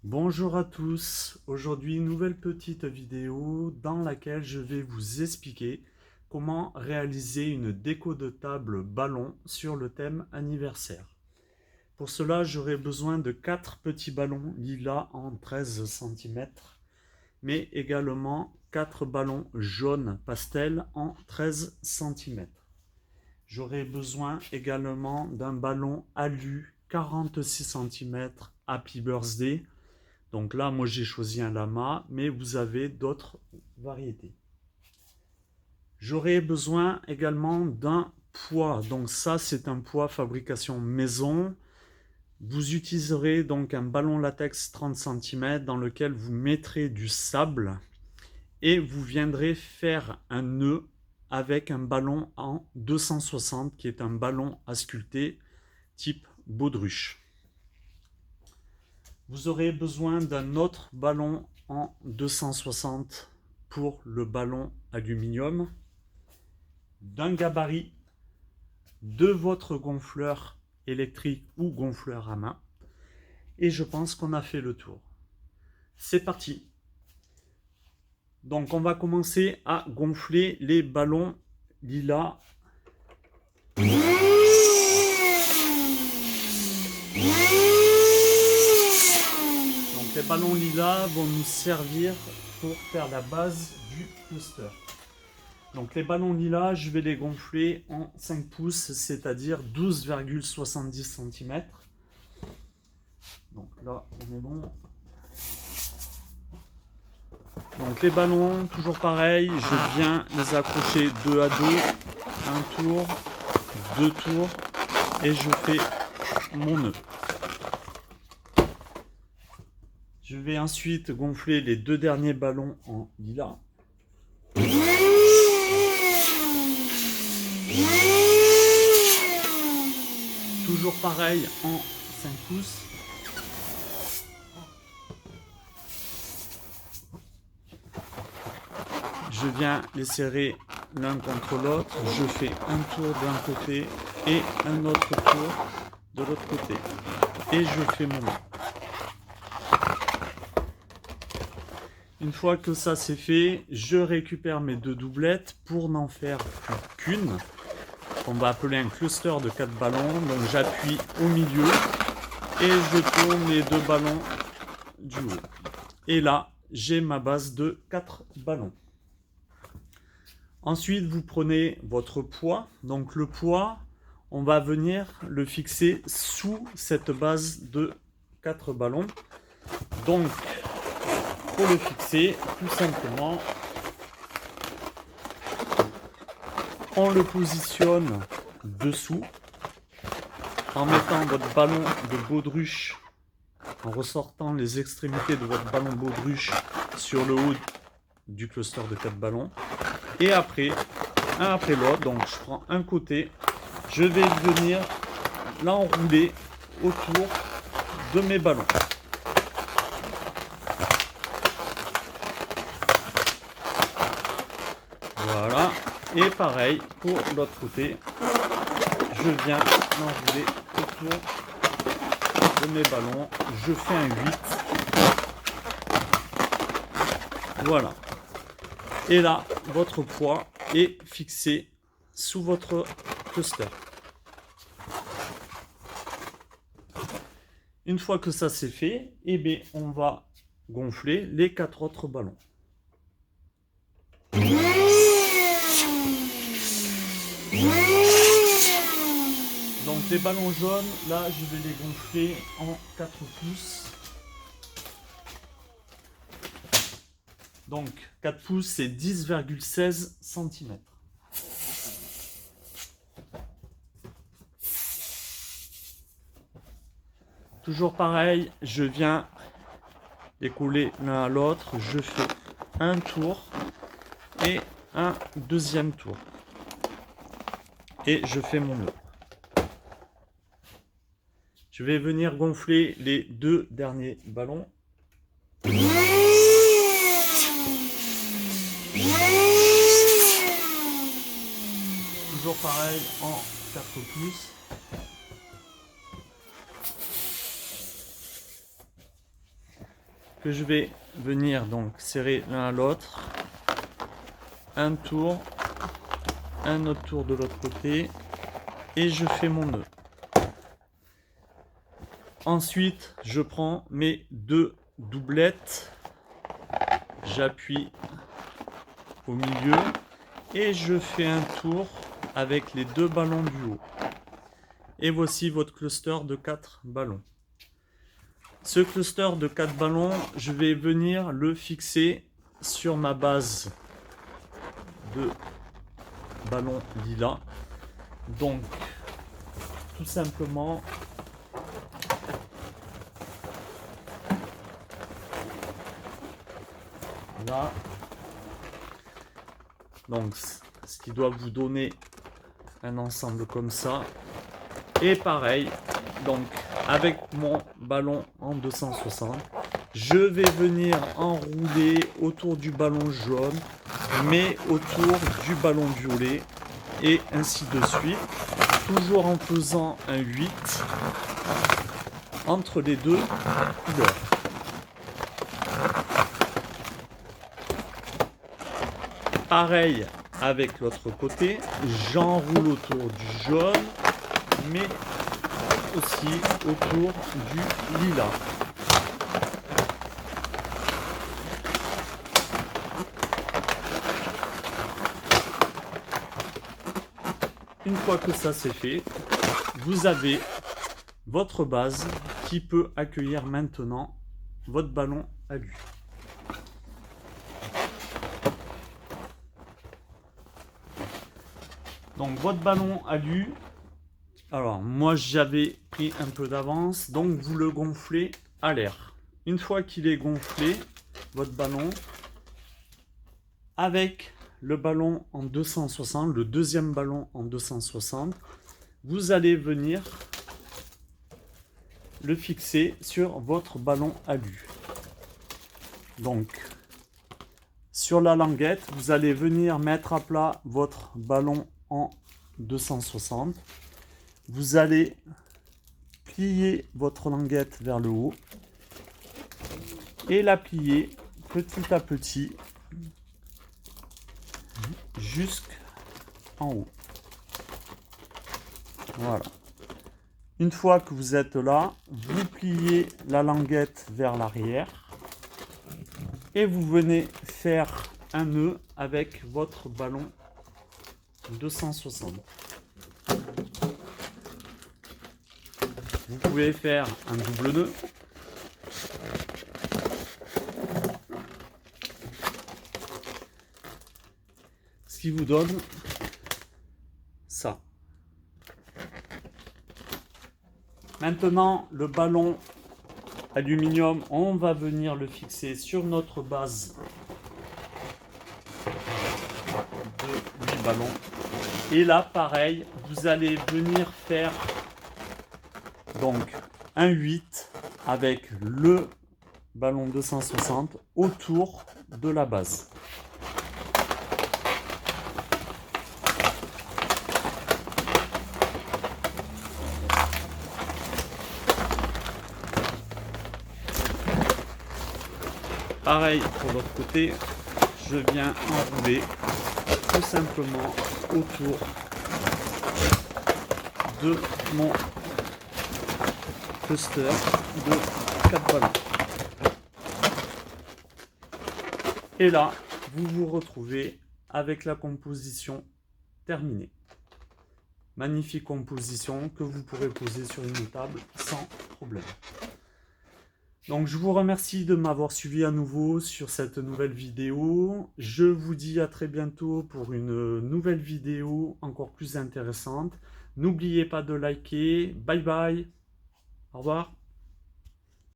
Bonjour à tous, aujourd'hui nouvelle petite vidéo dans laquelle je vais vous expliquer comment réaliser une déco de table ballon sur le thème anniversaire. Pour cela j'aurai besoin de 4 petits ballons lilas en 13 cm, mais également 4 ballons jaunes pastel en 13 cm. J'aurai besoin également d'un ballon alu 46 cm Happy Birthday. Donc là, moi j'ai choisi un lama, mais vous avez d'autres variétés. J'aurai besoin également d'un poids. Donc ça, c'est un poids fabrication maison. Vous utiliserez donc un ballon latex 30 cm dans lequel vous mettrez du sable et vous viendrez faire un nœud avec un ballon en 260 qui est un ballon à sculpter type baudruche. Vous aurez besoin d'un autre ballon en 260 pour le ballon aluminium, d'un gabarit, de votre gonfleur électrique ou gonfleur à main. Et je pense qu'on a fait le tour. C'est parti. Donc on va commencer à gonfler les ballons lilas. Les ballons lilas vont nous servir pour faire la base du cluster. Donc les ballons lilas, je vais les gonfler en 5 pouces, c'est-à-dire 12,70 cm. Donc là, on est bon. Donc les ballons, toujours pareil, je viens les accrocher deux à deux, un tour, deux tours, et je fais mon nœud. Je vais ensuite gonfler les deux derniers ballons en lilas. Toujours pareil en 5 pouces. Je viens les serrer l'un contre l'autre. Je fais un tour d'un côté et un autre tour de l'autre côté. Et je fais mon nœud. Une fois que ça c'est fait, je récupère mes deux doublettes pour n'en faire plus qu'une. On va appeler un cluster de 4 ballons. Donc j'appuie au milieu et je tourne les deux ballons du haut. Et là, j'ai ma base de 4 ballons. Ensuite, vous prenez votre poids. Donc le poids, on va venir le fixer sous cette base de 4 ballons. Donc, pour le fixer, tout simplement, on le positionne dessous en mettant votre ballon de baudruche, en ressortant les extrémités de votre ballon baudruche sur le haut du cluster de 4 ballons. Et après, un après l'autre, donc je prends un côté, je vais venir l'enrouler autour de mes ballons. Voilà, et pareil pour l'autre côté, je viens l'enrouler autour de mes ballons, je fais un 8. Voilà. Et là, votre poids est fixé sous votre cluster. Une fois que ça c'est fait, eh bien, on va gonfler les 4 autres ballons. Donc les ballons jaunes, là je vais les gonfler en 4 pouces. Donc 4 pouces c'est 10,16 cm. Toujours pareil, je viens les coller l'un à l'autre, je fais un tour et un deuxième tour. Et je fais mon nœud. Je vais venir gonfler les deux derniers ballons. Toujours pareil en 4 pouces. que je vais venir donc serrer l'un à l'autre. Un tour, un autre tour de l'autre côté et je fais mon nœud. Ensuite, je prends mes deux doublettes, j'appuie au milieu et je fais un tour avec les deux ballons du haut. Et voici votre cluster de 4 ballons. Ce cluster de 4 ballons, je vais venir le fixer sur ma base de ballons lilas. Donc, tout simplement, là, donc ce qui doit vous donner un ensemble comme ça. Et pareil, donc avec mon ballon en 260, je vais venir enrouler autour du ballon jaune, mais autour du ballon violet, et ainsi de suite, toujours en faisant un 8 entre les deux couleurs. Pareil avec l'autre côté, j'enroule autour du jaune, mais aussi autour du lilas. Une fois que ça c'est fait, vous avez votre base qui peut accueillir maintenant votre ballon alu. Donc votre ballon alu, alors moi j'avais pris un peu d'avance, donc vous le gonflez à l'air. Une fois qu'il est gonflé, votre ballon, avec le ballon en 260, le deuxième ballon en 260, vous allez venir le fixer sur votre ballon alu. Donc, sur la languette, vous allez venir mettre à plat votre ballon en 260. Vous allez plier votre languette vers le haut et la plier petit à petit jusqu'en haut. Voilà. Une fois que vous êtes là, vous pliez la languette vers l'arrière et vous venez faire un nœud avec votre ballon 260. Vous pouvez faire un double nœud. Ce qui vous donne ça. Maintenant, le ballon aluminium, on va venir le fixer sur notre base de 8 ballons. Et là, pareil, vous allez venir faire donc un 8 avec le ballon 260 autour de la base. Pareil pour l'autre côté, je viens enrouler tout simplement autour de mon cluster de 4 ballons. Et là, vous vous retrouvez avec la composition terminée. Magnifique composition que vous pourrez poser sur une table sans problème. Donc je vous remercie de m'avoir suivi à nouveau sur cette nouvelle vidéo. Je vous dis à très bientôt pour une nouvelle vidéo encore plus intéressante. N'oubliez pas de liker. Bye bye. Au revoir.